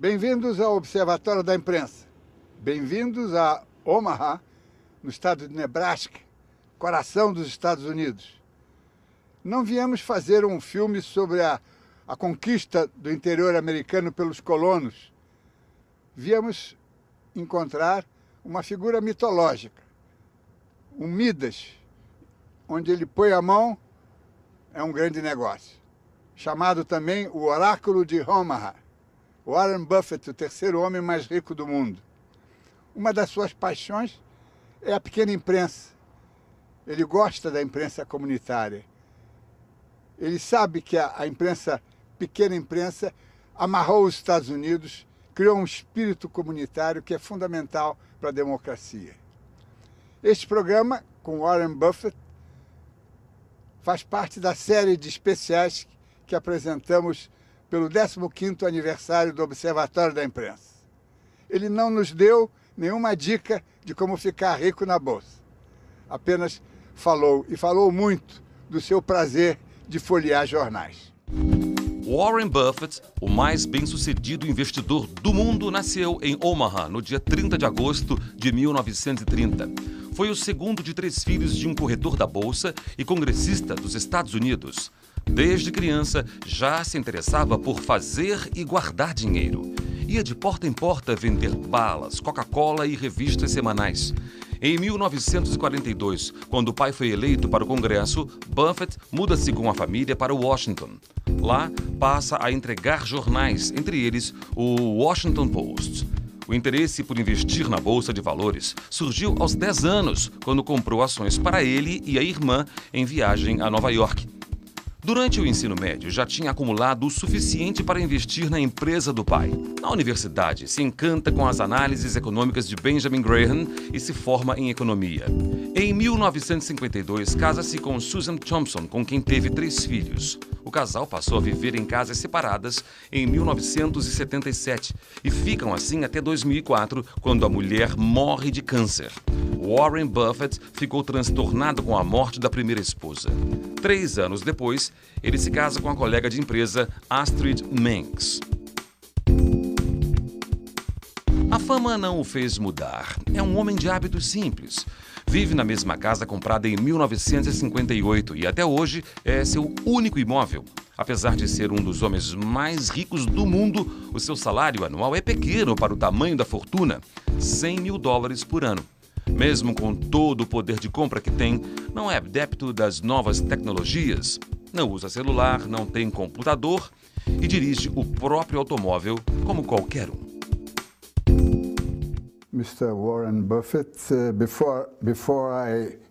Bem-vindos ao Observatório da Imprensa. Bem-vindos a Omaha, no estado de Nebraska, coração dos Estados Unidos. Não viemos fazer um filme sobre a conquista do interior americano pelos colonos. Viemos encontrar uma figura mitológica, um Midas, onde ele põe a mão, é um grande negócio. Chamado também o Oráculo de Omaha. Warren Buffett, o terceiro homem mais rico do mundo. Uma das suas paixões é a pequena imprensa. Ele gosta da imprensa comunitária. Ele sabe que a imprensa, pequena imprensa, amarrou os Estados Unidos, criou um espírito comunitário que é fundamental para a democracia. Este programa, com Warren Buffett, faz parte da série de especiais que apresentamos pelo 15º aniversário do Observatório da Imprensa. Ele não nos deu nenhuma dica de como ficar rico na Bolsa. Apenas falou, e falou muito, do seu prazer de folhear jornais. Warren Buffett, o mais bem-sucedido investidor do mundo, nasceu em Omaha no dia 30 de agosto de 1930. Foi o segundo de 3 filhos de um corretor da Bolsa e congressista dos Estados Unidos. Desde criança, já se interessava por fazer e guardar dinheiro. Ia de porta em porta vender balas, Coca-Cola e revistas semanais. Em 1942, quando o pai foi eleito para o Congresso, Buffett muda-se com a família para Washington. Lá, passa a entregar jornais, entre eles o Washington Post. O interesse por investir na Bolsa de Valores surgiu aos 10 anos, quando comprou ações para ele e a irmã em viagem a Nova York. Durante o ensino médio, já tinha acumulado o suficiente para investir na empresa do pai. Na universidade, se encanta com as análises econômicas de Benjamin Graham e se forma em economia. Em 1952, casa-se com Susan Thompson, com quem teve 3 filhos. O casal passou a viver em casas separadas em 1977 e ficam assim até 2004, quando a mulher morre de câncer. Warren Buffett ficou transtornado com a morte da primeira esposa. 3 anos depois, ele se casa com a colega de empresa Astrid Manx. A fama não o fez mudar. É um homem de hábitos simples. Vive na mesma casa comprada em 1958 e até hoje é seu único imóvel. Apesar de ser um dos homens mais ricos do mundo, o seu salário anual é pequeno para o tamanho da fortuna, $100 mil por ano. Mesmo com todo o poder de compra que tem, não é adepto das novas tecnologias, não usa celular, não tem computador e dirige o próprio automóvel como qualquer um. Mr. Warren Buffett, before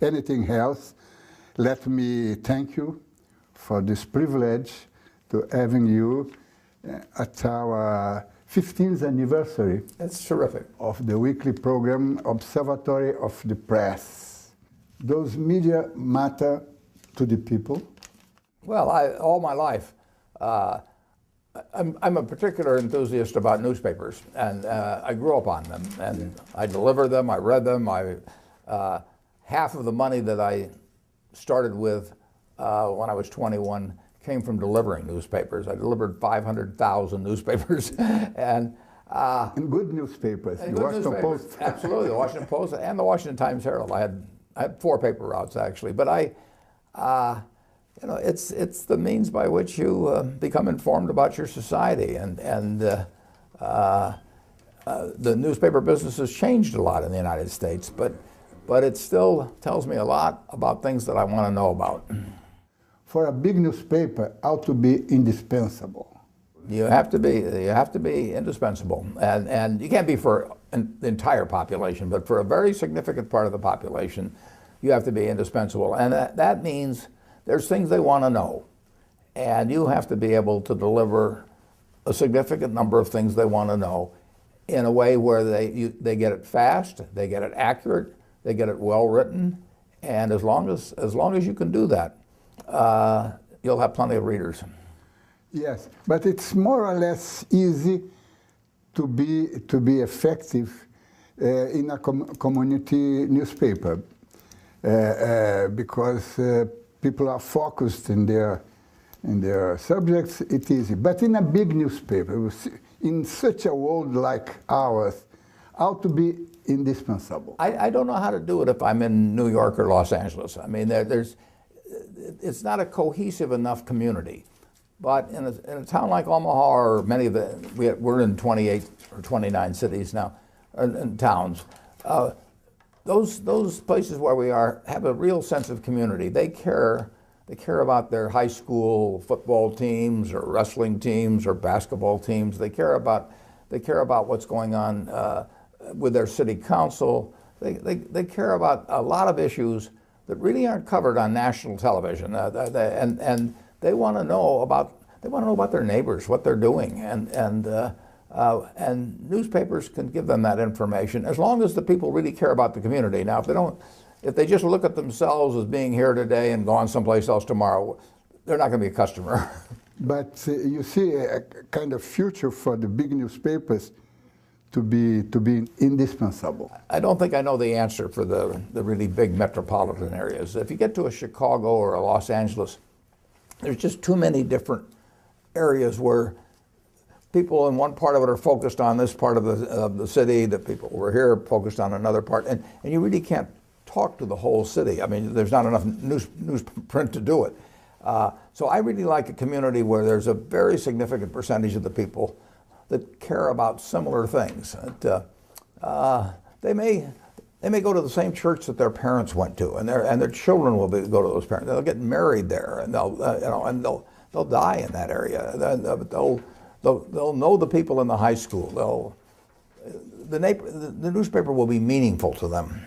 anything else, let me thank you for this privilege to having you at our 15th anniversary. That's terrific. Of the weekly program Observatory of the Press. Those media matter to the people? Well, all my life, I'm a particular enthusiast about newspapers, and I grew up on them, and I deliver them, I read them. Half of the money that I started with when I was 21 came from delivering newspapers. I delivered 500,000 newspapers, and good newspapers. And the good Washington newspapers. Post. Absolutely, the Washington Post and the Washington Times Herald. I had 4 paper routes actually, but you know, it's the means by which you become informed about your society, and the newspaper business has changed a lot in the United States, but it still tells me a lot about things that I want to know about. For a big newspaper, ought to be indispensable. You have to be indispensable, and you can't be for the entire population, but for a very significant part of the population, you have to be indispensable, and that means there's things they want to know, and you have to be able to deliver a significant number of things they want to know in a way where they get it fast, they get it accurate, they get it well written, and as long as you can do that, you'll have plenty of readers. Yes, but it's more or less easy to be effective in a community newspaper because people are focused in their subjects. It's easy, but in a big newspaper, in such a world like ours, how to be indispensable? I don't know how to do it if I'm in New York or Los Angeles. I mean, it's not a cohesive enough community. But in a town like Omaha, or many of we're in 28 or 29 cities now, and towns. Those places where we are have a real sense of community. They care about their high school football teams or wrestling teams or basketball teams. They care about what's going on with their city council. They care about a lot of issues that really aren't covered on national television, and they want to know about their neighbors, what they're doing, and newspapers can give them that information as long as the people really care about the community. Now, if they just look at themselves as being here today and gone someplace else tomorrow, they're not going to be a customer. But you see a kind of future for the big newspapers to be indispensable. I don't think I know the answer for the really big metropolitan areas. If you get to a Chicago or a Los Angeles, there's just too many different areas where people in one part of it are focused on this part of the city, the people over here are focused on another part, and you really can't talk to the whole city. I mean, there's not enough newsprint to do it. So I really like a community where there's a very significant percentage of the people that care about similar things. They may go to the same church that their parents went to, and their children will go to those parents. They'll get married there, and they'll die in that area. They'll know the people in the high school. The newspaper will be meaningful to them.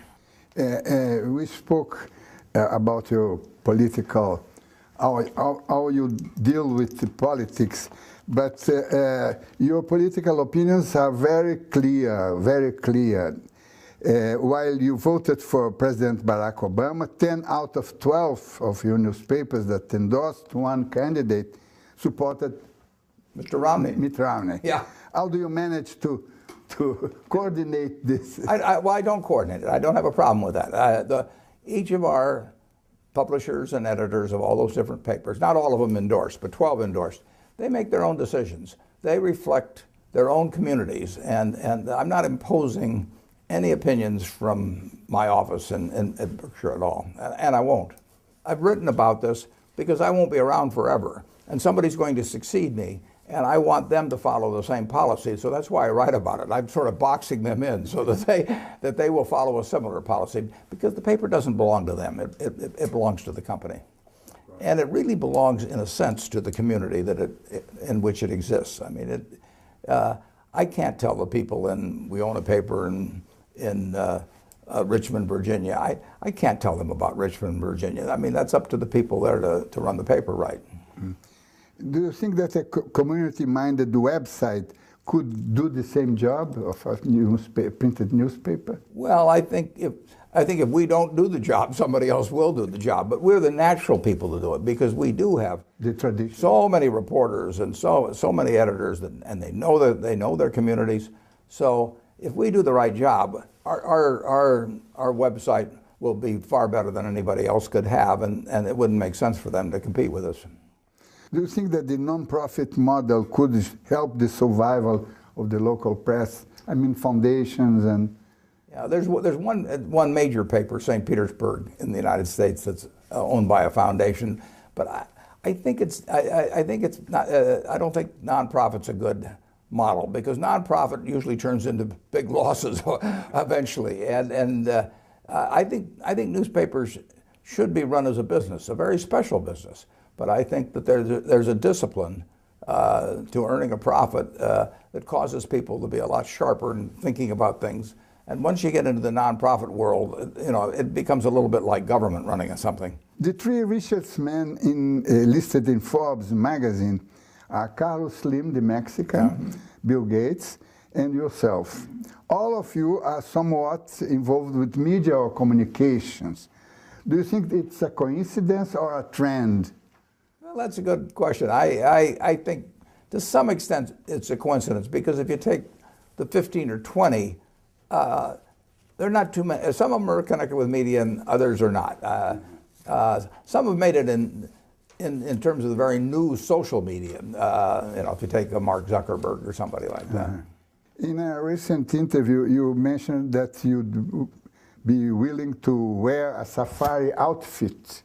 We spoke about your political, how you deal with the politics, but your political opinions are very clear, very clear. While you voted for President Barack Obama, 10 out of 12 of your newspapers that endorsed one candidate supported Mr. Romney. Mitt Romney. Yeah. How do you manage to coordinate this? Well, I don't coordinate it. I don't have a problem with that. Each of our publishers and editors of all those different papers, not all of them endorsed, but 12 endorsed, they make their own decisions. They reflect their own communities, and I'm not imposing any opinions from my office in Berkshire at all, and I won't. I've written about this because I won't be around forever, and somebody's going to succeed me, and I want them to follow the same policy, so that's why I write about it. I'm sort of boxing them in so that they will follow a similar policy, because the paper doesn't belong to them. It belongs to the company. And it really belongs, in a sense, to the community in which it exists. I mean, I can't tell the people we own a paper in Richmond, Virginia. I can't tell them about Richmond, Virginia. I mean, that's up to the people there to run the paper right. Mm. Do you think that a community-minded website could do the same job of a printed newspaper? Well, I think if we don't do the job, somebody else will do the job. But we're the natural people to do it, because we do have the tradition. So many reporters and so many editors, and they know their communities. So if we do the right job, our website will be far better than anybody else could have, and it wouldn't make sense for them to compete with us. Do you think that the non-profit model could help the survival of the local press? I mean, foundations and... Yeah, there's one major paper, St. Petersburg, in the United States, that's owned by a foundation, but I think it's not. I don't think nonprofit's a good model, because nonprofit usually turns into big losses eventually, and I think newspapers should be run as a business, a very special business. But I think that there's a discipline to earning a profit that causes people to be a lot sharper in thinking about things. And once you get into the nonprofit world, it becomes a little bit like government running something. The three richest men listed in Forbes magazine are Carlos Slim, the Mexican, Bill Gates, and yourself. All of you are somewhat involved with media or communications. Do you think it's a coincidence or a trend? Well, that's a good question. I think to some extent it's a coincidence, because if you take the 15 or 20, they're not too many. Some of them are connected with media and others are not. Some have made it in terms of the very new social media. If you take a Mark Zuckerberg or somebody like that. In a recent interview, you mentioned that you'd be willing to wear a safari outfit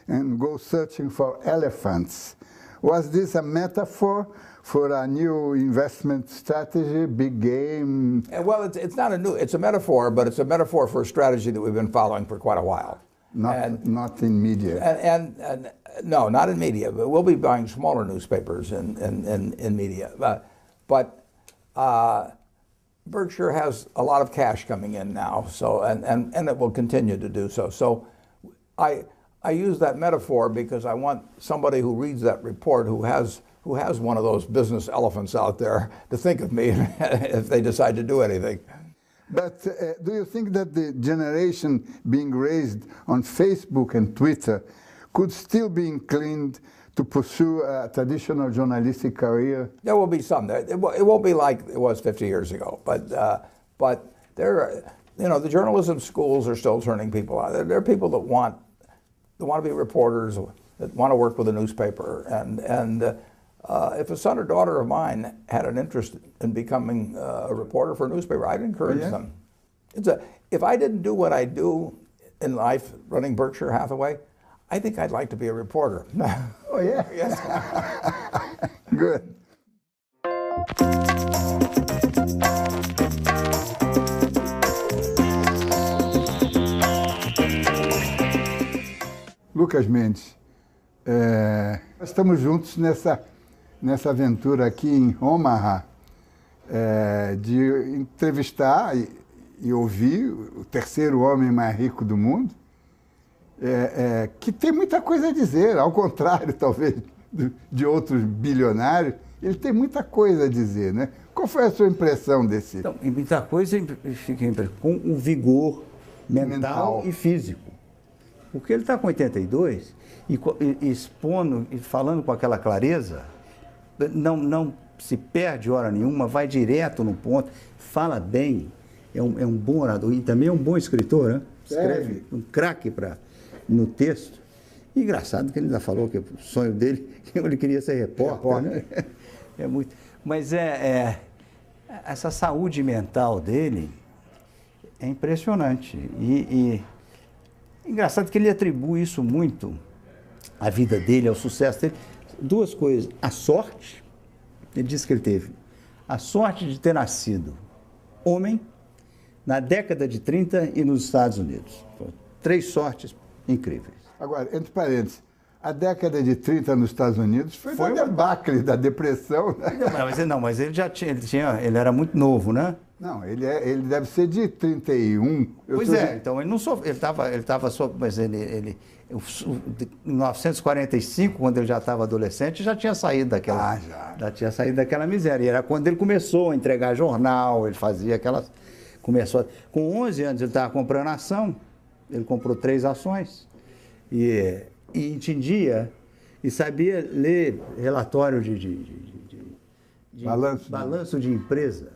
and go searching for elephants. Was this a metaphor for a new investment strategy, big game? Well, it's not a new, it's a metaphor, but it's a metaphor for a strategy that we've been following for quite a while. Not in media. And no, not in media, but we'll be buying smaller newspapers in media. But Berkshire has a lot of cash coming in now, so and it will continue to do so. So I use that metaphor because I want somebody who reads that report who has one of those business elephants out there to think of me if they decide to do anything. But do you think that the generation being raised on Facebook and Twitter could still be inclined to pursue a traditional journalistic career? There will be some. It won't be like it was 50 years ago, but there, the journalism schools are still turning people out. There are people that want to be reporters, that want to work with a newspaper, and if a son or daughter of mine had an interest in becoming a reporter for a newspaper, I'd encourage them. If I didn't do what I do in life, running Berkshire Hathaway, I think I'd like to be a reporter. Oh, yeah? Yes. Good. Lucas Mendes, nós estamos juntos nessa aventura aqui em Omaha, de entrevistar e ouvir o terceiro homem mais rico do mundo, que tem muita coisa a dizer, ao contrário, talvez, de outros bilionários, ele tem muita coisa a dizer, né? Qual foi a sua impressão desse? Então, muita coisa com um vigor mental e físico. Porque ele está com 82 e expondo e falando com aquela clareza, não se perde hora nenhuma, vai direto no ponto, fala bem, é um bom orador e também é um bom escritor, né? Escreve um craque no texto. E engraçado que ele ainda falou que o sonho dele, que ele queria ser repórter, né? É muito. Mas essa saúde mental dele é impressionante. E engraçado que ele atribui isso muito à vida dele, ao sucesso dele. Duas coisas. A sorte, ele disse que ele teve a sorte de ter nascido homem na década de 30 e nos Estados Unidos. Três sortes incríveis. Agora, entre parênteses, a década de 30 nos Estados Unidos foi uma debacle da depressão, né? Mas ele ele era muito novo, né? Não, ele deve ser de 31. Então ele não sofreu, ele estava mas em 1945, quando ele já estava adolescente, já tinha saído daquela, já tinha saído daquela miséria. E era quando ele começou a entregar jornal, ele fazia aquelas, com 11 anos ele estava comprando ação, ele comprou 3 ações e entendia e sabia ler relatório de balanço de empresa.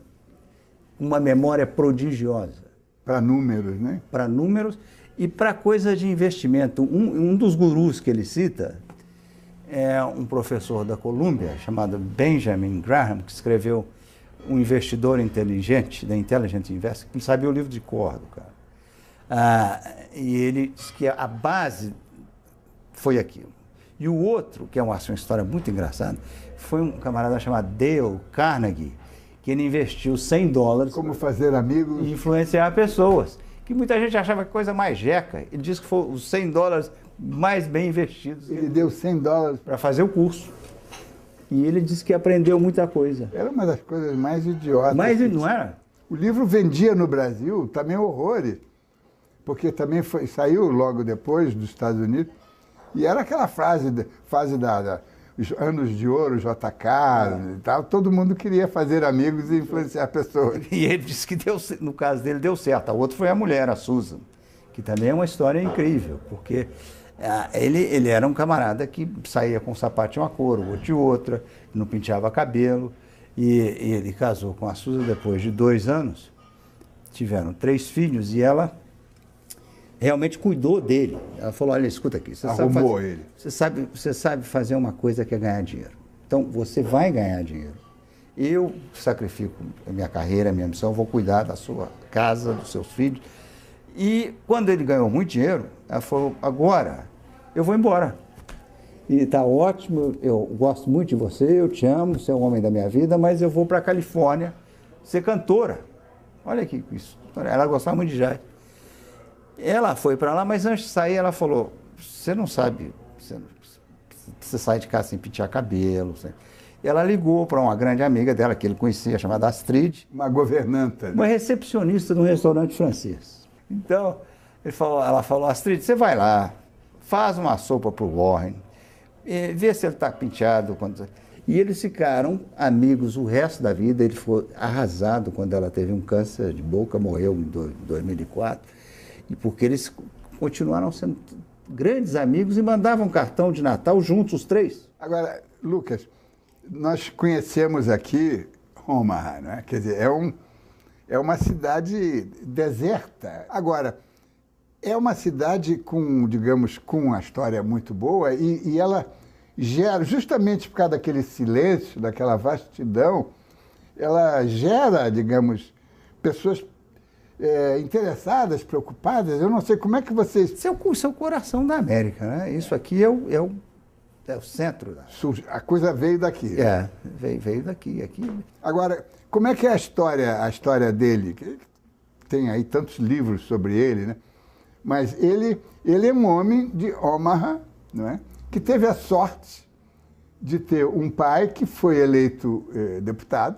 Uma memória prodigiosa. Para números, né? Para números e para coisa de investimento. Um dos gurus que ele cita é um professor da Colômbia chamado Benjamin Graham, que escreveu Um Investidor Inteligente, da Intelligent Investor, que sabia o livro de cor do cara. E ele disse que a base foi aquilo. E o outro, que é uma história muito engraçada, foi um camarada chamado Dale Carnegie, que ele investiu $100... Como fazer amigos... E influenciar pessoas. Que muita gente achava que coisa mais jeca. Ele disse que foi os $100 mais bem investidos. Ele deu $100 para fazer o curso. E ele disse que aprendeu muita coisa. Era uma das coisas mais idiotas. Mas não era? O livro vendia no Brasil também horrores. Porque também saiu logo depois dos Estados Unidos. E era aquela fase os anos de ouro, JK e tal, todo mundo queria fazer amigos e influenciar pessoas. E ele disse que no caso dele deu certo. A outra foi a mulher, a Susan, que também é uma história incrível, porque ele era um camarada que saía com um sapatinho a couro, outro de outra, não penteava cabelo, e ele casou com a Susan depois de 2 anos, tiveram 3 filhos, e ela realmente cuidou dele. Ela falou, olha, escuta aqui, Arrumou ele. Você sabe fazer uma coisa que é ganhar dinheiro. Então, você vai ganhar dinheiro. Eu sacrifico a minha carreira, a minha missão, vou cuidar da sua casa, dos seus filhos. E quando ele ganhou muito dinheiro, ela falou, agora eu vou embora. E está ótimo, eu gosto muito de você, eu te amo, você é o homem da minha vida, mas eu vou para a Califórnia ser cantora. Olha aqui isso. Ela gostava muito de jazz. Ela foi para lá, mas antes de sair ela falou, você não sabe, você sai de casa sem pentear cabelo. Ela ligou para uma grande amiga dela, que ele conhecia, chamada Astrid. Uma governanta. Uma recepcionista de um restaurante francês. Então, ela falou, Astrid, você vai lá, faz uma sopa para o Warren, vê se ele está penteado. E eles ficaram amigos o resto da vida. Ele foi arrasado quando ela teve um câncer de boca, morreu em 2004. E porque eles continuaram sendo grandes amigos e mandavam cartão de Natal juntos, os três. Agora, Lucas, nós conhecemos aqui Omaha, não é? Quer dizer, é uma cidade deserta. Agora, é uma cidade com, digamos, com uma história muito boa e ela gera, justamente por causa daquele silêncio, daquela vastidão, ela gera, digamos, pessoas interessadas, preocupadas. Eu não sei como é que vocês... Isso é o coração da América, né? Isso aqui é o centro. A coisa veio daqui. Veio daqui. Aqui. Agora, como é que é a história dele? Tem aí tantos livros sobre ele, né? Mas ele é um homem de Omaha, não é? Que teve a sorte de ter um pai que foi eleito deputado.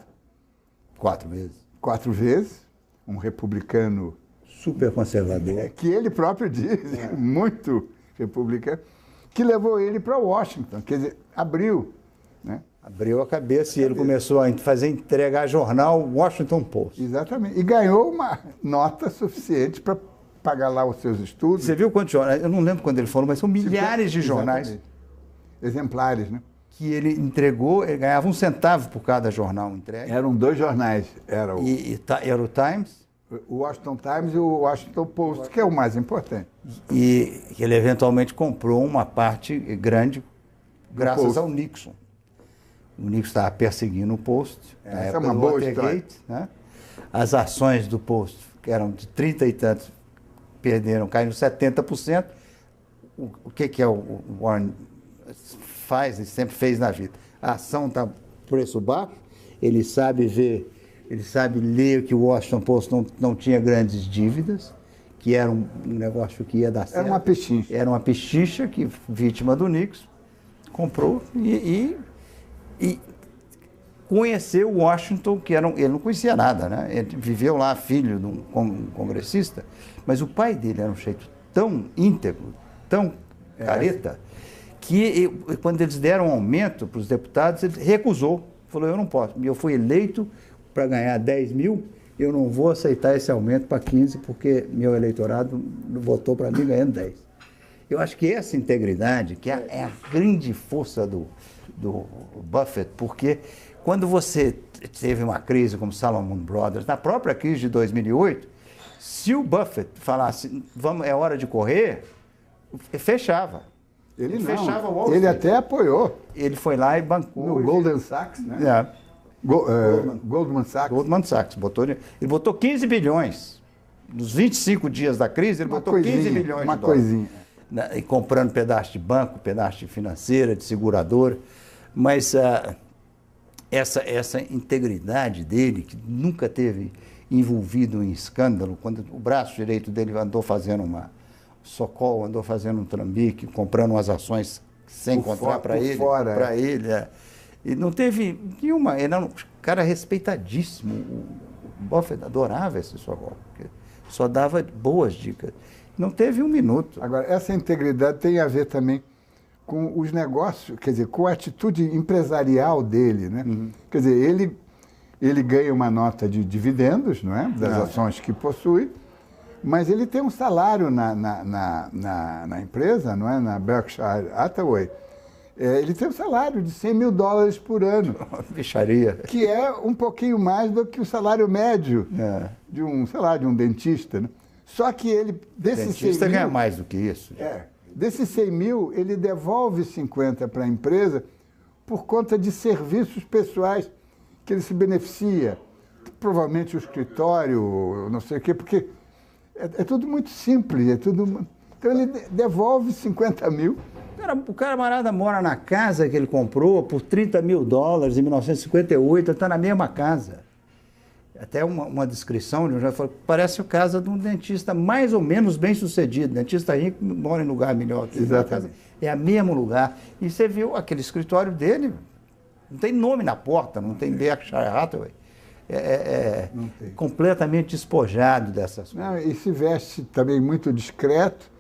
4 vezes. 4 vezes. Um republicano... Super conservador. Que ele próprio diz, muito republicano, que levou ele para Washington. Quer dizer, abriu, né? Abriu a cabeça e ele começou a entregar jornal Washington Post. Exatamente. E ganhou uma nota suficiente para pagar lá os seus estudos. Você viu quantos jornais? Eu não lembro quando ele falou, mas são milhares de jornais. Exatamente. Exemplares, né? Que ele entregou, ele ganhava 1 centavo por cada jornal entregue. Eram 2 jornais. Era o Times. O Washington Times e o Washington Post, que é o mais importante. E ele eventualmente comprou uma parte grande graças ao Nixon. O Nixon estava perseguindo o Post. Essa é uma boa história. Né? As ações do Post, que eram de 30 e tantos, caíram 70%. O que é o Warren faz e sempre fez na vida? A ação está preço baixo, ele sabe ver, ele sabe ler que o Washington Post não tinha grandes dívidas, que era um negócio que ia dar certo. Era uma pechincha. Era uma pechincha que, vítima do Nixon, comprou e conheceu Washington, que ele não conhecia nada, né? Ele viveu lá, filho de um congressista, mas o pai dele era um jeito tão íntegro, tão careta, que quando eles deram um aumento para os deputados, ele recusou. Falou, eu não posso. Eu fui eleito para ganhar 10 mil, eu não vou aceitar esse aumento para 15, porque meu eleitorado votou para mim ganhando 10. Eu acho que essa integridade, que é a grande força do Buffett, porque quando você teve uma crise como Salomon Brothers, na própria crise de 2008, se o Buffett falasse, é hora de correr, fechava. Ele não. Fechava o Wall Ele Street. até apoiou. Ele foi lá e bancou. No Goldman Sachs, né? Goldman Sachs. Goldman Sachs. Ele botou 15 bilhões. Nos 25 dias da crise, ele botou 15 bilhões de dólares. Coisinha. E comprando pedaço de banco, pedaço de financeira, de seguradora. Mas essa integridade dele, que nunca teve envolvido em escândalo, quando o braço direito dele andou fazendo uma Sokol, andou fazendo um trambique, comprando umas ações sem encontrar para ele. E não teve nenhuma. Ele era um cara respeitadíssimo. O Buffett adorava esse Sokol, porque só dava boas dicas. Não teve um minuto. Agora, essa integridade tem a ver também com os negócios, quer dizer, com a atitude empresarial dele, né? Uhum. Quer dizer, ele ganha uma nota de dividendos, não é? Das ações que possui, mas ele tem um salário na empresa, não é? Na Berkshire Hathaway. Ele tem um salário de $100 mil por ano. Bicharia. Que é um pouquinho mais do que o salário médio de um dentista, né? Só que ele, desses 100 dentista mil... ganha mais do que isso. Desses 100 mil, ele devolve 50 para a empresa por conta de serviços pessoais que ele se beneficia. Provavelmente o escritório, não sei o quê, porque é tudo muito simples, é tudo... Então ele devolve 50 mil. O camarada mora na casa que ele comprou por $30 mil em 1958, está na mesma casa. Até uma descrição, ele já falou, parece a casa de um dentista mais ou menos bem sucedido. Dentista rico mora em lugar melhor que a casa. É o mesmo lugar. E você viu aquele escritório dele, não tem nome na porta, não tem Berkshire Hathaway. Completamente despojado dessas coisas. Não, e se veste também muito discreto,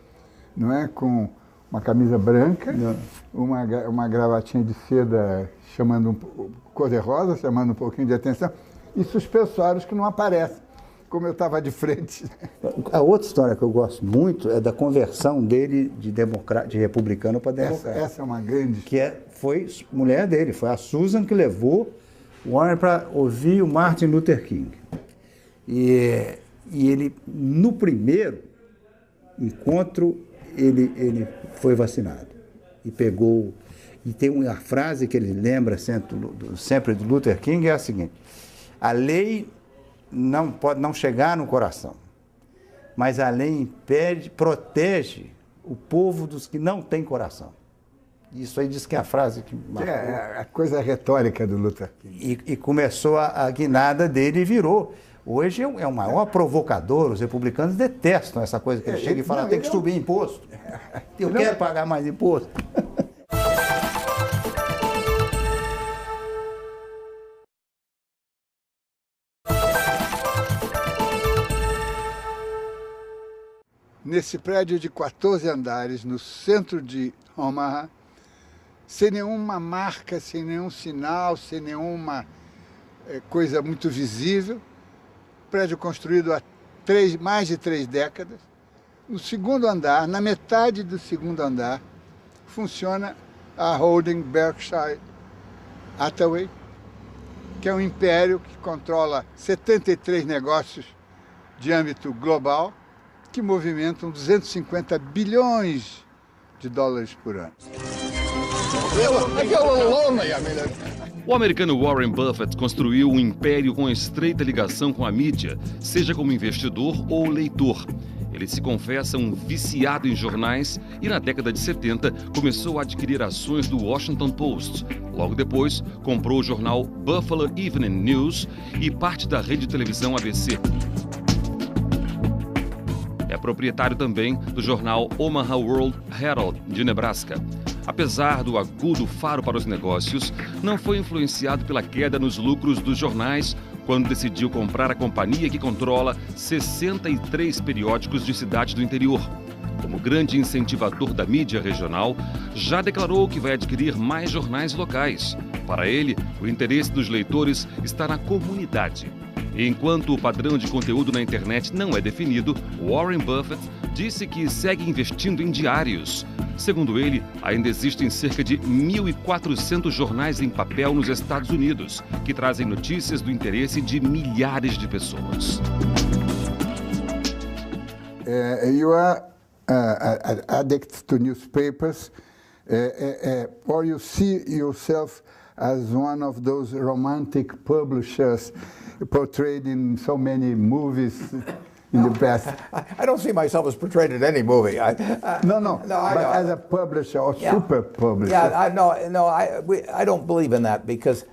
não é? Com uma camisa branca, uma gravatinha de seda chamando cor-de-rosa, chamando um pouquinho de atenção, e suspensórios que não aparecem, como eu estava de frente. A outra história que eu gosto muito é da conversão dele de republicano para democrata. Essa é uma grande... Foi mulher dele, foi a Susan que levou o Warren para ouvir o Martin Luther King. E ele, no primeiro encontro, ele foi vacinado e pegou. E tem uma frase que ele lembra sempre do Luther King, é a seguinte: a lei não pode não chegar no coração, mas a lei protege o povo dos que não têm coração. Isso aí diz que é a frase que marcou. É a coisa retórica do Luther King. E começou a guinada dele e virou. Hoje é o maior provocador, os republicanos detestam essa coisa que ele chega e fala, tem que subir imposto. Eu quero pagar mais imposto. Nesse prédio de 14 andares, no centro de Omaha, sem nenhuma marca, sem nenhum sinal, sem nenhuma coisa muito visível, prédio construído há mais de 3 décadas. No segundo andar, na metade do segundo andar, funciona a holding Berkshire Hathaway, que é um império que controla 73 negócios de âmbito global, que movimentam 250 bilhões de dólares por ano. O americano Warren Buffett construiu um império com estreita ligação com a mídia, seja como investidor ou leitor. Ele se confessa um viciado em jornais e, na década de 70, começou a adquirir ações do Washington Post. Logo depois, comprou o jornal Buffalo Evening News e parte da rede de televisão ABC. É proprietário também do jornal Omaha World Herald, de Nebraska. Apesar do agudo faro para os negócios, não foi influenciado pela queda nos lucros dos jornais quando decidiu comprar a companhia que controla 63 periódicos de cidades do interior. Como grande incentivador da mídia regional, já declarou que vai adquirir mais jornais locais. Para ele, o interesse dos leitores está na comunidade. E enquanto o padrão de conteúdo na internet não é definido, Warren Buffett disse que segue investindo em diários. Segundo ele, ainda existem cerca de 1.400 jornais em papel nos Estados Unidos, que trazem notícias do interesse de milhares de pessoas. You are addicted to newspapers, or you see yourself as one of those romantic publishers portrayed in so many movies in the past. I don't see myself as portrayed in any movie. No, but as a publisher or super publisher. Yeah, I don't believe in that because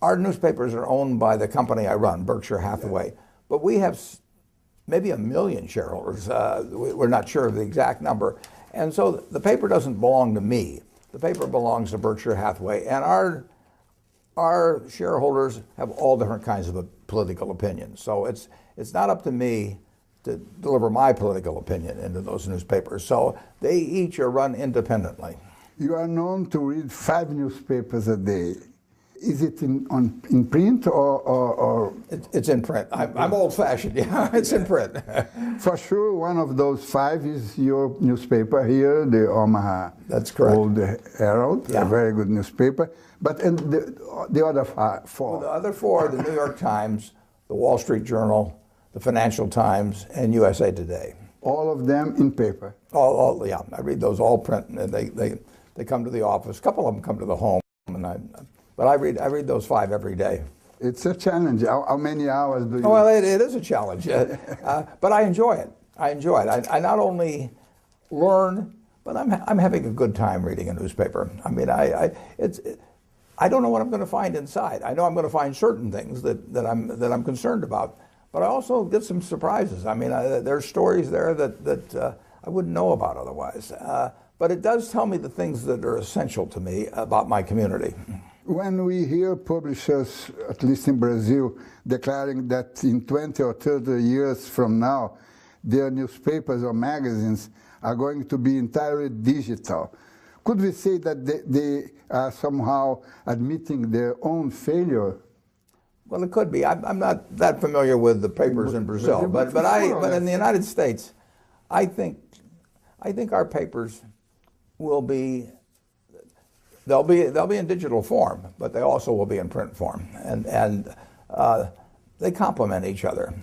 our newspapers are owned by the company I run, Berkshire Hathaway, but we have maybe 1 million shareholders. We're not sure of the exact number. And so the paper doesn't belong to me. The paper belongs to Berkshire Hathaway, and our shareholders have all different kinds of political opinions. So it's not up to me to deliver my political opinion into those newspapers. So they each are run independently. You are known to read 5 newspapers a day. Is it in print or? It's in print. I'm old-fashioned. Yeah, it's in print. For sure, one of those 5 is your newspaper here, the Omaha. That's correct. Old Herald, a very good newspaper. But the other 4? Well, the other 4 are the New York Times, the Wall Street Journal, the Financial Times, and USA Today. All of them in paper. Yeah, I read those all print, and they come to the office. A couple of them come to the home, but I read those 5 every day. It's a challenge. How many hours do you? Well, it is a challenge, but I enjoy it. I not only learn, but I'm having a good time reading a newspaper. I mean, I don't know what I'm going to find inside. I know I'm going to find certain things that I'm concerned about, but I also get some surprises. I mean, there's stories there that I wouldn't know about otherwise. But it does tell me the things that are essential to me about my community. When we hear publishers, at least in Brazil, declaring that in 20 or 30 years from now, their newspapers or magazines are going to be entirely digital, could we say that they are somehow admitting their own failure? Well, it could be. I'm not that familiar with the papers in Brazil, but in the United States, I think our papers will be. They'll be in digital form, but they also will be in print form, and they complement each other.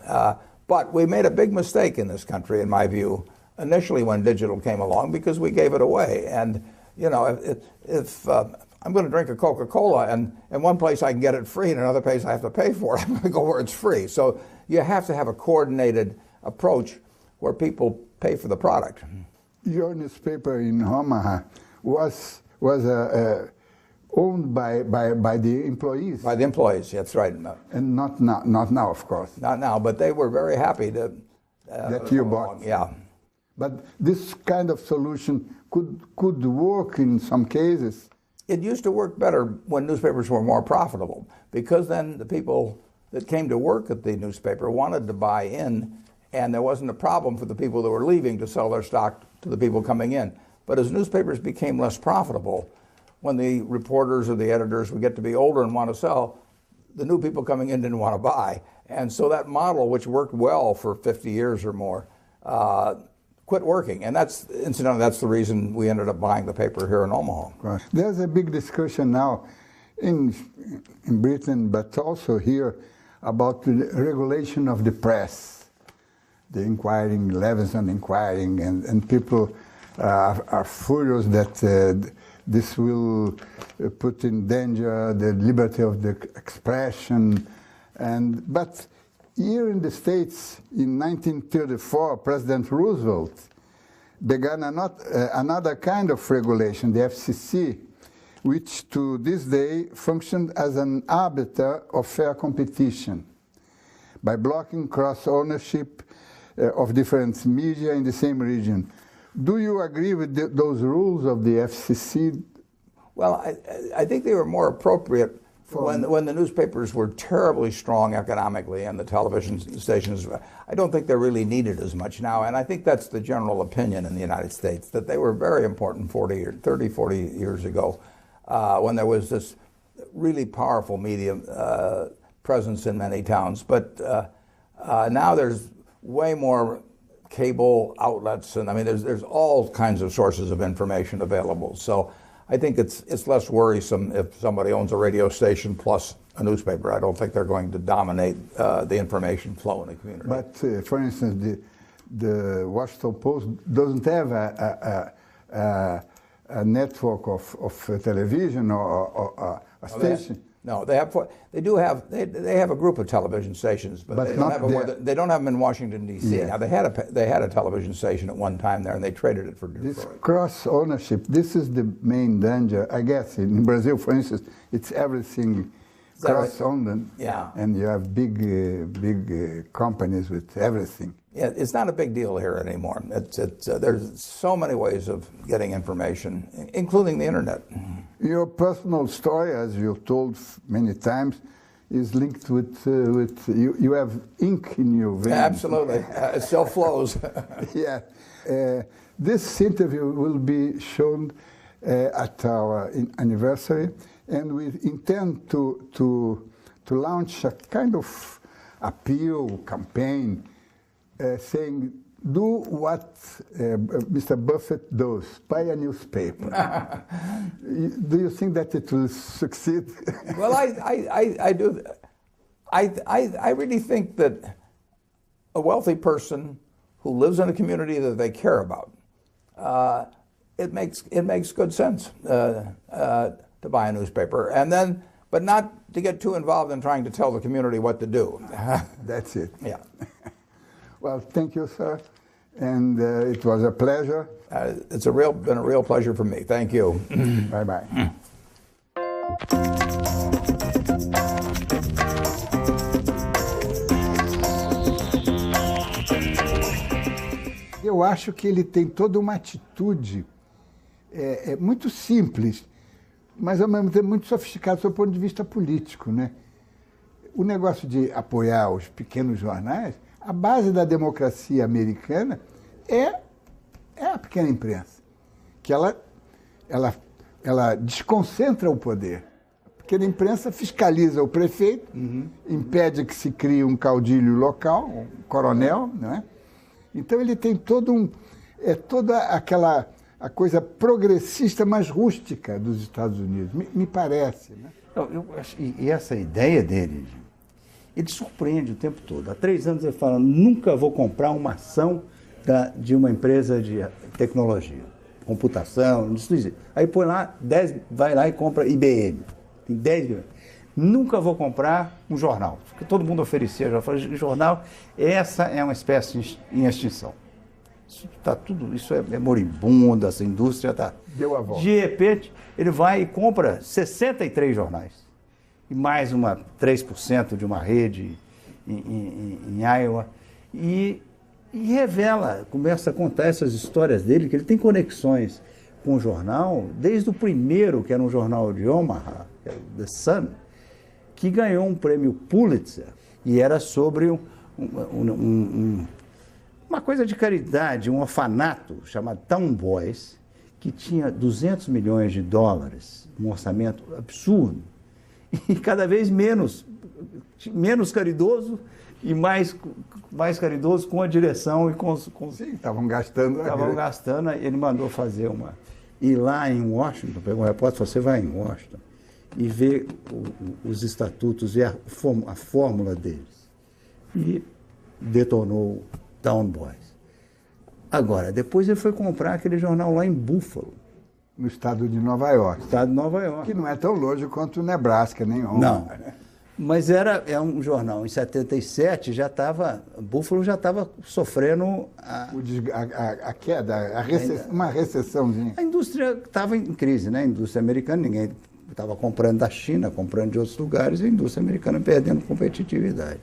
But we made a big mistake in this country, in my view, initially when digital came along, because we gave it away. And you know, if I'm going to drink a Coca-Cola, and in one place I can get it free, and another place I have to pay for it, I'm going to go where it's free. So you have to have a coordinated approach where people pay for the product. Your newspaper in Omaha was owned by the employees. By the employees, that's right. And not now, of course. Not now, but they were very happy to. That you bought. Yeah. But this kind of solution could work in some cases. It used to work better when newspapers were more profitable, because then the people that came to work at the newspaper wanted to buy in, and there wasn't a problem for the people that were leaving to sell their stock to the people coming in. But as newspapers became less profitable, when the reporters or the editors would get to be older and want to sell, the new people coming in didn't want to buy. And so that model, which worked well for 50 years or more, quit working. And incidentally, that's the reason we ended up buying the paper here in Omaha. Right. There's a big discussion now in Britain, but also here, about the regulation of the press, the inquiring, Levinson inquiring, and people are furious that this will put in danger the liberty of the expression. But here in the States, in 1934, President Roosevelt began another kind of regulation, the FCC, which to this day functioned as an arbiter of fair competition by blocking cross-ownership of different media in the same region. Do you agree with those rules of the FCC? Well, I think they were more appropriate when the newspapers were terribly strong economically and the television stations. I don't think they're really needed as much now, and I think that's the general opinion in the United States, that they were very important 30, 40 years ago, when there was this really powerful media presence in many towns. But now there's way more cable outlets, and I mean there's all kinds of sources of information available. So I think it's less worrisome if somebody owns a radio station plus a newspaper. I don't think they're going to dominate the information flow in the community. But for instance, the Washington Post doesn't have a network of television or a station. No, they have a group of television stations, but they don't have them in Washington D.C. Yeah. Now they had a television station at one time there, and they traded it for Detroit. This cross ownership, this is the main danger, I guess. In Brazil, for instance, it's everything cross owned, yeah, and you have big companies with everything. Yeah, it's not a big deal here anymore. There's so many ways of getting information, including the internet. Your personal story, as you've told many times, is linked with you have ink in your veins. Absolutely, it still flows. Yeah, this interview will be shown at our anniversary, and we intend to launch a kind of appeal campaign. Saying, do what Mr. Buffett does, buy a newspaper. Do you think that it will succeed? Well, I do. I really think that a wealthy person who lives in a community that they care about, it makes good sense to buy a newspaper, but not to get too involved in trying to tell the community what to do. That's it. Yeah. Well, thank you, sir, and it was a pleasure. It's been a real pleasure for me. Thank you. Bye-bye. Eu acho que ele tem toda uma atitude muito simples, mas ao mesmo tempo muito sofisticada do ponto de vista político, né? O negócio de apoiar os pequenos jornais, a base da democracia americana é a pequena imprensa, que ela desconcentra o poder. A pequena imprensa fiscaliza o prefeito, impede que se crie um caudilho local, um coronel, não é? Então ele tem toda a coisa progressista, mais rústica dos Estados Unidos, me parece. Né? E essa ideia dele, ele surpreende o tempo todo. Há 3 anos ele fala, nunca vou comprar uma ação de uma empresa de tecnologia, computação, indústria. Aí põe lá, vai lá e compra IBM. Tem 10 milhões. Nunca vou comprar um jornal, porque todo mundo oferecia jornal. Essa é uma espécie em extinção. Isso é moribundo, essa indústria está... Deu a volta. De repente, ele vai e compra 63 jornais. E mais 3% de uma rede em Iowa. E revela, começa a contar essas histórias dele, que ele tem conexões com o jornal, desde o primeiro, que era um jornal de Omaha, que era o The Sun, que ganhou um prêmio Pulitzer, e era sobre uma coisa de caridade, um orfanato chamado Town Boys, que tinha $200 milhões, um orçamento absurdo, e cada vez menos caridoso e mais caridoso com a direção e com os... Sim, estavam gastando. Ele mandou fazer ir lá em Washington, pegou um repórter, você vai em Washington e vê os estatutos e a fórmula deles. E detonou Town Boys. Agora, depois ele foi comprar aquele jornal lá em Buffalo. No estado de Nova York. Estado de Nova York. Que não é tão longe quanto o Nebraska, nem Omaha. Não. Mas é um jornal. Em 77, Buffalo já estava sofrendo a queda, uma recessãozinha. A indústria estava em crise, né? A indústria americana, ninguém estava comprando da China, comprando de outros lugares, e a indústria americana perdendo competitividade.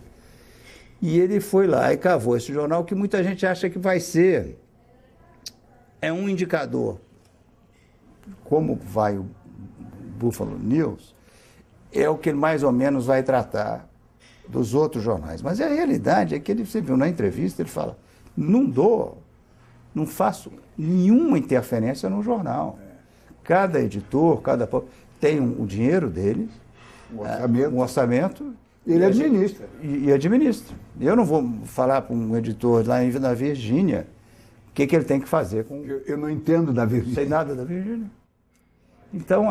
E ele foi lá e cavou esse jornal, que muita gente acha que vai ser um indicador. Como vai o Buffalo News, é o que ele mais ou menos vai tratar dos outros jornais. Mas a realidade é que você viu na entrevista, ele fala, não faço nenhuma interferência no jornal. Cada editor, tem o dinheiro dele, um orçamento. Ele administra. E administra. Eu não vou falar para um editor lá na Virgínia o que ele tem que fazer com... Eu não entendo da Virgínia. Não sei nada da Virgínia. Então,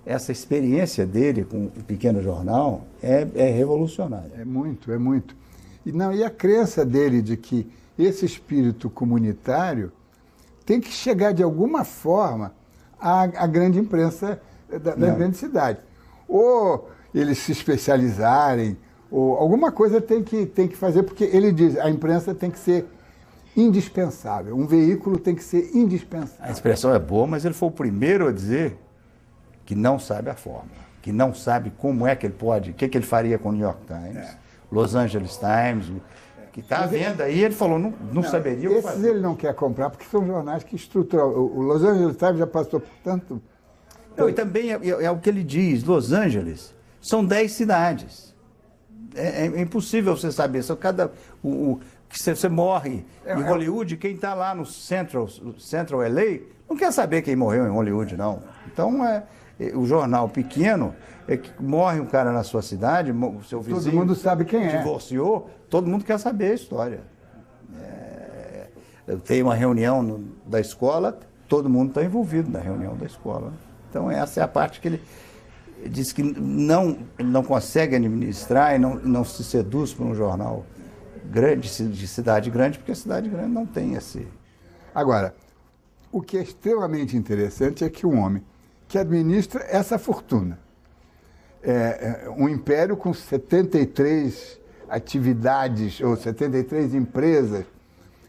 essa experiência dele com o pequeno jornal é revolucionária. É muito, é muito. E a crença dele de que esse espírito comunitário tem que chegar de alguma forma à grande imprensa da grande cidade. Ou eles se especializarem, ou alguma coisa tem que fazer, porque ele diz, a imprensa tem que ser indispensável, um veículo tem que ser indispensável. A expressão é boa, mas ele foi o primeiro a dizer que não sabe a fórmula, que não sabe como é que ele pode, o que ele faria com o New York Times, Los Angeles Times, que está à venda aí, ele falou, não saberia o que fazer. Esses ele não quer comprar, porque são jornais que estruturam. O Los Angeles Times já passou por tanto... Não, e também é o que ele diz, Los Angeles são 10 cidades. É impossível você saber. Você morre em Hollywood, quem está lá no Central LA não quer saber quem morreu em Hollywood, não. Então, o jornal pequeno é que morre um cara na sua cidade, o seu vizinho... Todo mundo sabe quem divorciou, todo mundo quer saber a história. Eu tenho uma reunião da escola, todo mundo está envolvido na reunião da escola. Então, essa é a parte que ele diz que não consegue administrar e não se seduz por um jornal de cidade grande, porque a cidade grande não tem esse... Agora, o que é extremamente interessante é que um homem que administra essa fortuna, um império com 73 atividades ou 73 empresas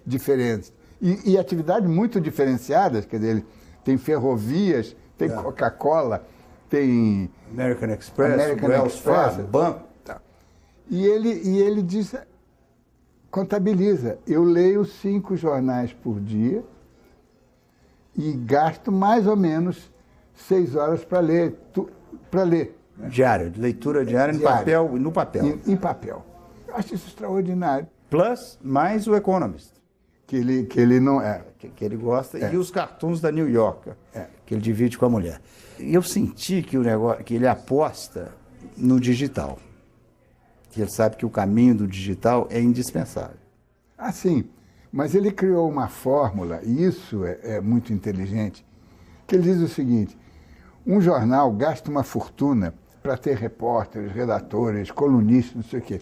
diferentes e atividades muito diferenciadas, quer dizer, ele tem ferrovias, tem Coca-Cola, tem American Express, Wells Fargo, banco. Tá. E ele diz, contabiliza, eu leio 5 jornais por dia e gasto mais ou menos 6 horas para ler. Diário, leitura diária no papel. Em papel. Eu acho isso extraordinário. Plus, mais o Economist. Que ele não é. Que ele gosta. E os cartoons da New Yorker, que ele divide com a mulher. E eu senti que ele aposta no digital. Que ele sabe que o caminho do digital é indispensável. Ah, sim. Mas ele criou uma fórmula, e isso é muito inteligente, que ele diz o seguinte: um jornal gasta uma fortuna para ter repórteres, redatores, colunistas, não sei o quê.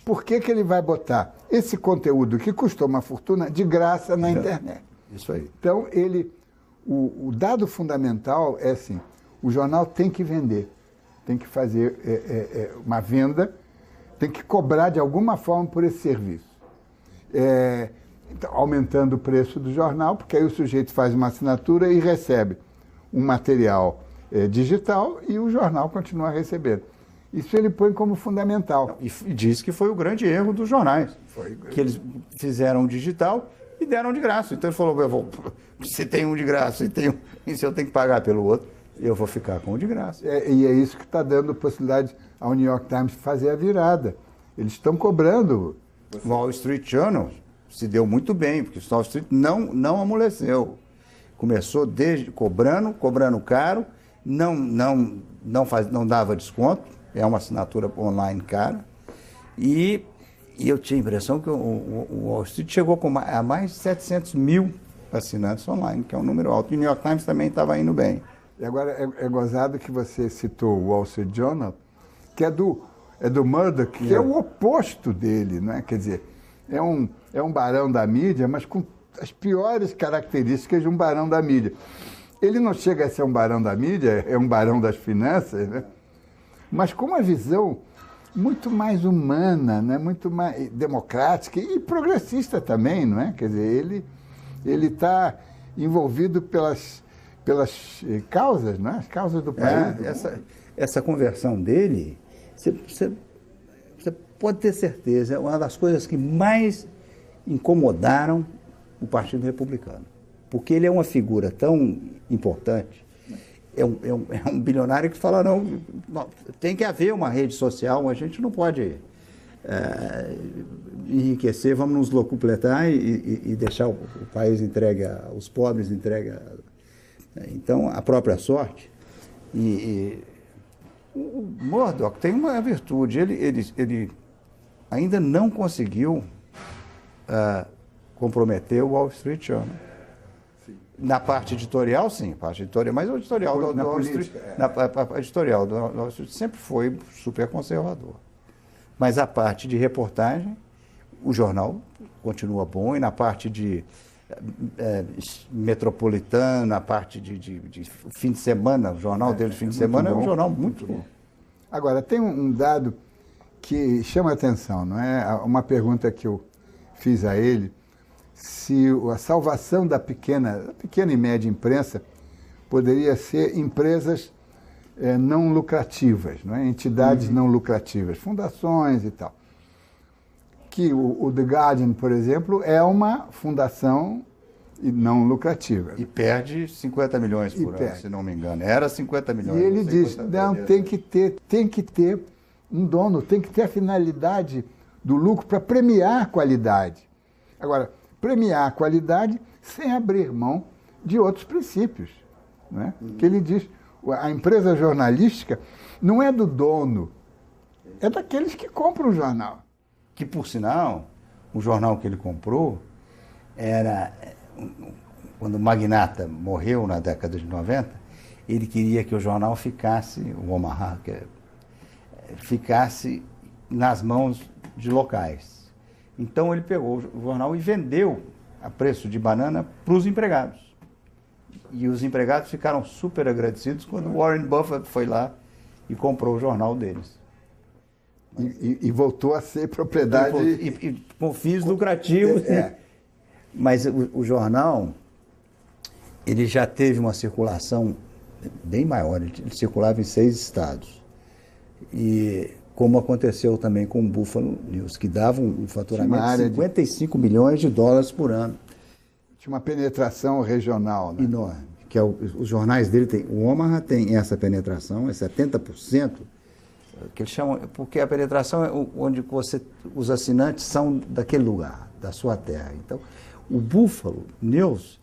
Por que ele vai botar esse conteúdo que custou uma fortuna de graça na internet? Isso aí. Então, o dado fundamental é assim, o jornal tem que vender, tem que fazer uma venda, tem que cobrar de alguma forma por esse serviço. Então, aumentando o preço do jornal, porque aí o sujeito faz uma assinatura e recebe um material digital e o jornal continua recebendo. Isso ele põe como fundamental. E diz que foi o grande erro dos jornais. Que eles fizeram digital e deram de graça. Então ele falou, se tem um de graça e se eu tenho que pagar pelo outro, eu vou ficar com o de graça. E é isso que está dando possibilidade ao New York Times fazer a virada. Eles estão cobrando. O Wall Street Journal se deu muito bem, porque o Wall Street não amoleceu. Começou cobrando caro, não dava desconto. É uma assinatura online cara. E eu tinha a impressão que o Wall Street chegou a mais de 700 mil assinantes online, que é um número alto. E o New York Times também estava indo bem. E agora é gozado que você citou o Wall Street Journal, que é do Murdoch, que é o oposto dele, não é? Quer dizer, é um barão da mídia, mas com as piores características de um barão da mídia. Ele não chega a ser um barão da mídia, é um barão das finanças, né? Mas com uma visão muito mais humana, né? Muito mais democrática e progressista também, não é? Quer dizer, ele está envolvido pelas causas, não é? As causas do país. Essa conversão dele, você pode ter certeza, é uma das coisas que mais incomodaram o Partido Republicano. Porque ele é uma figura tão importante. É um bilionário que fala, não, tem que haver uma rede social, a gente não pode enriquecer, vamos nos locupletar e deixar o país entregue, os pobres entregue. Então, a própria sorte. O Murdoch tem uma virtude, ele ainda não conseguiu comprometer o Wall Street Journal. Na parte editorial, sim, mas o editorial do Wall Street, a editorial do Wall Street sempre foi super conservador. Mas a parte de reportagem, o jornal continua bom, e na parte de metropolitana, na parte de fim de semana, o jornal dele de fim de semana é um jornal muito bom. Agora, tem um dado que chama a atenção, não é? Uma pergunta que eu fiz a ele, se a salvação da pequena e média imprensa poderia ser empresas não lucrativas, não é? Entidades não lucrativas, fundações e tal. Que o The Guardian, por exemplo, é uma fundação não lucrativa. E perde 50 milhões por ano, se não me engano. Era 50 milhões. E ele diz, não, tem que ter um dono, tem que ter a finalidade do lucro para premiar a qualidade. Agora, premiar a qualidade sem abrir mão de outros princípios. Não é? Que ele diz, a empresa jornalística não é do dono, é daqueles que compram o jornal. Que, por sinal, o jornal que ele comprou era, quando o magnata morreu na década de 90, ele queria que o jornal ficasse, o Omaha, ficasse nas mãos de locais. Então ele pegou o jornal e vendeu a preço de banana para os empregados. E os empregados ficaram super agradecidos quando Warren Buffett foi lá e comprou o jornal deles. E voltou a ser propriedade... E com fins lucrativos. Mas o jornal, ele já teve uma circulação bem maior. Ele circulava em 6 estados. E como aconteceu também com o Buffalo News, que dava um faturamento de 55 milhões de dólares por ano. Tinha uma penetração regional, né? Enorme. Que é os jornais dele tem. O Omaha tem essa penetração, é 70%, que eles chamam, porque a penetração é onde os assinantes são daquele lugar, da sua terra. Então, o Buffalo News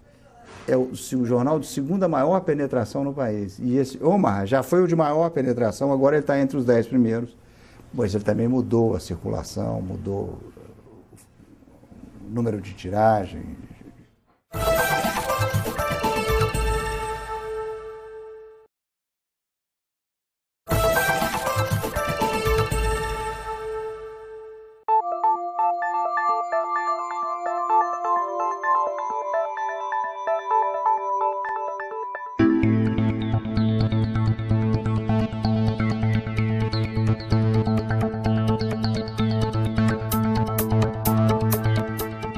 é o jornal de segunda maior penetração no país. E esse Omaha já foi o de maior penetração, agora ele está entre os 10 primeiros. Mas ele também mudou a circulação, mudou o número de tiragem.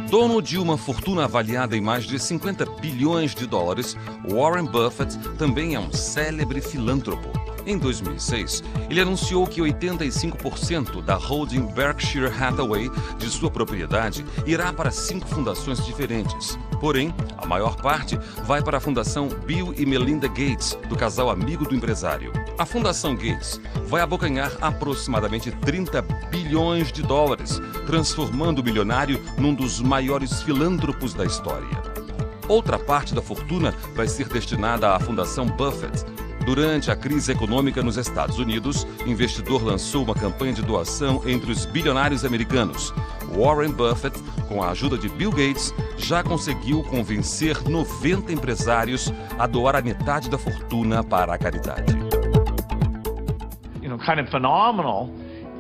Dono de uma fortuna avaliada em mais de 50 bilhões de dólares, Warren Buffett também é um célebre filântropo. Em 2006, ele anunciou que 85% da holding Berkshire Hathaway de sua propriedade irá para 5 fundações diferentes. Porém, a maior parte vai para a Fundação Bill e Melinda Gates, do casal amigo do empresário. A Fundação Gates vai abocanhar aproximadamente 30 bilhões de dólares, transformando o milionário num dos maiores filântropos da história. Outra parte da fortuna vai ser destinada à Fundação Buffett. Durante a crise econômica nos Estados Unidos, o investidor lançou uma campanha de doação entre os bilionários americanos. Warren Buffett, com a ajuda de Bill Gates, já conseguiu convencer 90 empresários a doar a metade da fortuna para a caridade. Kind of phenomenal.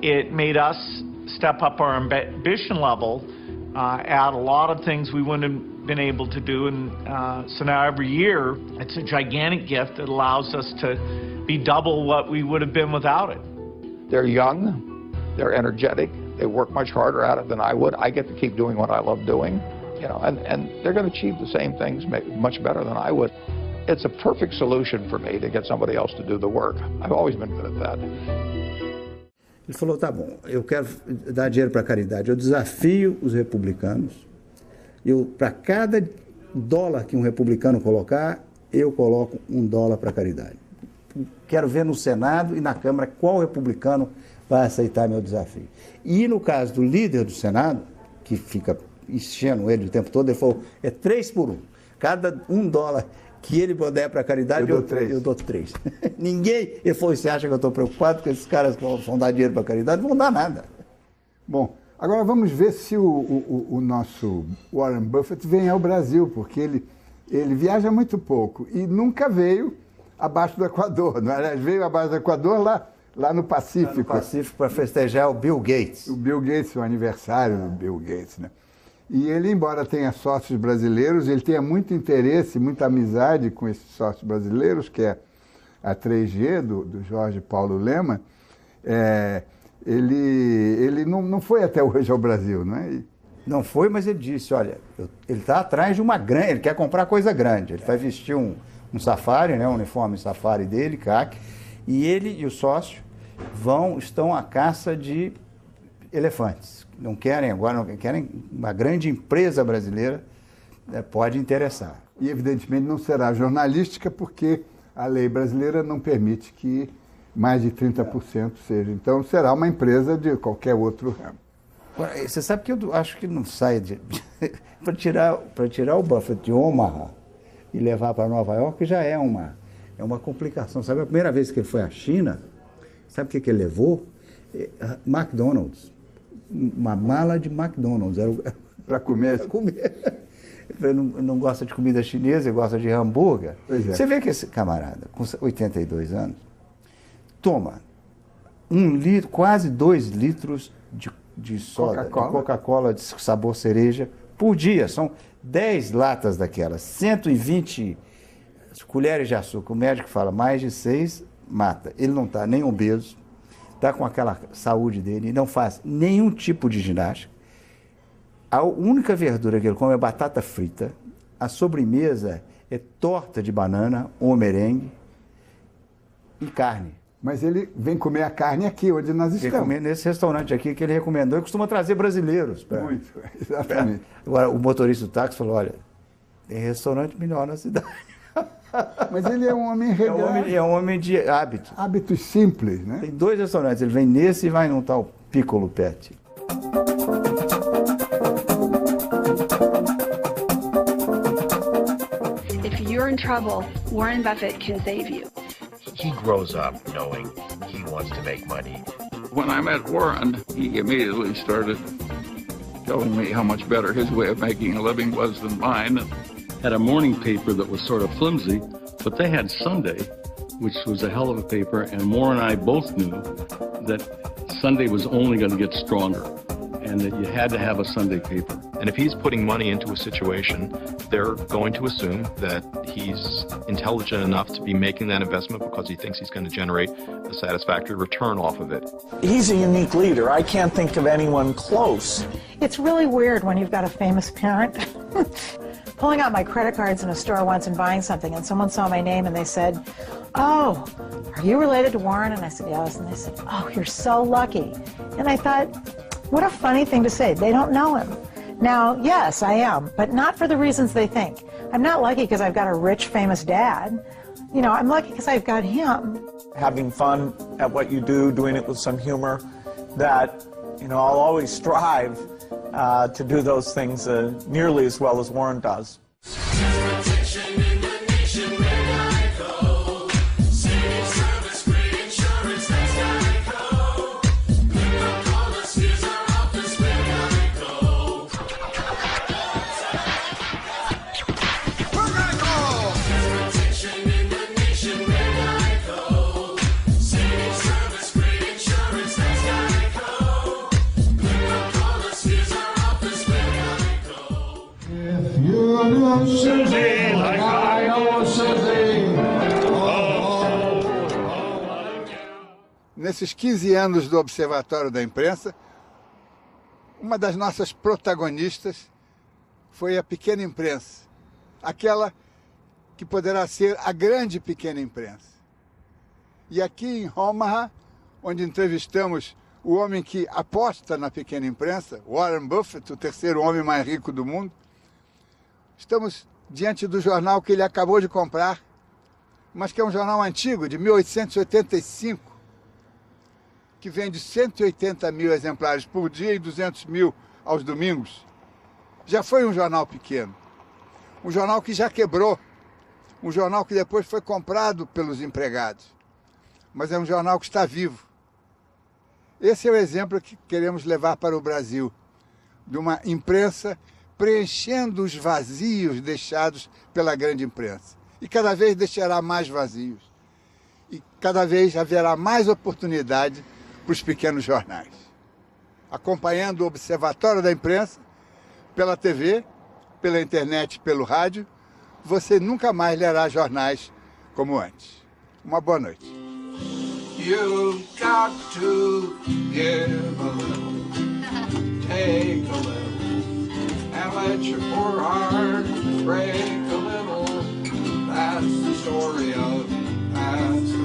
It made us step up our ambition level, add a lot of things we wouldn't have been able to do, and so now every year it's a gigantic gift that allows us to be double what we would have been without it. They're young, they're energetic, they work much harder at it than I would. I get to keep doing what I love doing, and they're going to achieve the same things much better than I would. It's a perfect solution for me to get somebody else to do the work. I've always been good at that. Ele falou, tá bom, eu quero dar dinheiro para a caridade. Eu desafio os republicanos. Para cada dólar que um republicano colocar, eu coloco $1 para a caridade. Quero ver no Senado e na Câmara qual republicano vai aceitar meu desafio. E no caso do líder do Senado, que fica enchendo ele o tempo todo, ele falou, é 3 por 1. Cada $1 que ele puder para a caridade, eu dou 3. Ninguém, ele falou, você acha que eu estou preocupado que esses caras vão dar dinheiro para a caridade? Não vão dar nada. Bom, agora vamos ver se o nosso Warren Buffett vem ao Brasil, porque ele viaja muito pouco e nunca veio abaixo do Equador, não é? Veio abaixo do Equador lá no Pacífico. No Pacífico para festejar o Bill Gates. O Bill Gates, o aniversário do Bill Gates, né? E ele, embora tenha sócios brasileiros, ele tenha muito interesse, muita amizade com esses sócios brasileiros, que é a 3G, do Jorge Paulo Lema, ele não foi até hoje ao Brasil, não é? Não foi, mas ele disse, olha, ele está atrás de uma grande, ele quer comprar coisa grande, ele vai vestir um safari, né, um uniforme safari dele, CAC, e ele e o sócio estão à caça de elefantes. Não querem uma grande empresa brasileira, pode interessar. E evidentemente não será jornalística, porque a lei brasileira não permite que mais de 30% seja. Então será uma empresa de qualquer outro ramo. Você sabe que eu acho que não sai para tirar o Buffett de Omaha e levar para Nova York já é uma complicação. Sabe, a primeira vez que ele foi à China, sabe o que ele levou? McDonald's. Uma mala de McDonald's. Para comer? Para comer. Ele não gosta de comida chinesa, ele gosta de hambúrguer. Pois é. Você vê que esse camarada, com 82 anos, toma 1 litro, quase 2 litros de soda, Coca-Cola. Coca-Cola de sabor cereja por dia. São 10 latas daquelas, 120 colheres de açúcar. O médico fala, mais de 6 mata. Ele não está nem obeso, está com aquela saúde dele, não faz nenhum tipo de ginástica. A única verdura que ele come é batata frita. A sobremesa é torta de banana ou merengue e carne. Mas ele vem comer a carne aqui, onde nós Vem estamos. comer nesse restaurante aqui que ele recomendou e costuma trazer brasileiros. Muito, exatamente. Agora, o motorista do táxi falou, olha, tem restaurante melhor na cidade. Mas ele é um homem regrado. É um homem de hábito. Hábitos simples, né? Tem 2 restaurantes, ele vem nesse e vai num tal Piccolo Pet. If you're in trouble, Warren Buffett can save you. He grows up knowing he wants to make money. When I met Warren, he immediately started telling me how much better his way of making a living was than mine. Had a morning paper that was sort of flimsy, but they had Sunday, which was a hell of a paper, and Warren and I both knew that Sunday was only going to get stronger, and that you had to have a Sunday paper. And if he's putting money into a situation, they're going to assume that he's intelligent enough to be making that investment because he thinks he's going to generate a satisfactory return off of it. He's a unique leader. I can't think of anyone close. It's really weird when you've got a famous parent. Pulling out my credit cards in a store once and buying something, and someone saw my name and they said, "Oh, are you related to Warren?" And I said, "Yes." And they said, "Oh, you're so lucky." And I thought, what a funny thing to say. They don't know him. Now, yes, I am, but not for the reasons they think. I'm not lucky because I've got a rich, famous dad. You know, I'm lucky because I've got him. Having fun at what you do, doing it with some humor, that, you know, I'll always strive to do those things nearly as well as Warren does. Susie, like I know Susie. Nesses 15 anos do Observatório da Imprensa, uma das nossas protagonistas foi a pequena imprensa, aquela que poderá ser a grande pequena imprensa. E aqui em Omaha, onde entrevistamos o homem que aposta na pequena imprensa, Warren Buffett, o terceiro homem mais rico do mundo, estamos diante do jornal que ele acabou de comprar, mas que é um jornal antigo, de 1885, que vende 180 mil exemplares por dia e 200 mil aos domingos. Já foi um jornal pequeno, um jornal que já quebrou, um jornal que depois foi comprado pelos empregados, mas é um jornal que está vivo. Esse é o exemplo que queremos levar para o Brasil, de uma imprensa preenchendo os vazios deixados pela grande imprensa. E cada vez deixará mais vazios. E cada vez haverá mais oportunidade para os pequenos jornais. Acompanhando o Observatório da Imprensa, pela TV, pela internet, pelo rádio, você nunca mais lerá jornais como antes. Uma boa noite. You've got to give a little, take a little. And let your poor heart break a little. That's the story of love. You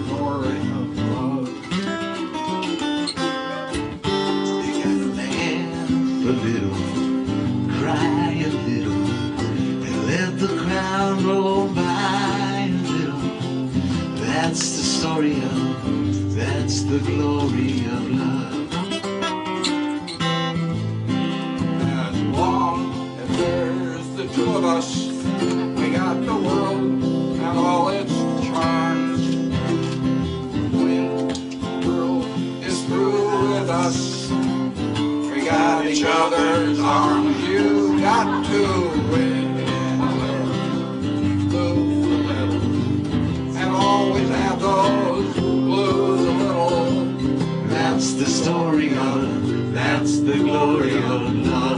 gotta laugh a little, cry a little, and let the crowd roll by a little. That's the story of, that's the glory of love. Two of us, we got the world and all its charms. When the world is through with us, we got each other's arms. You got to win a little, lose a little, and always have those who lose a little. That's the story of, that's the glory of love.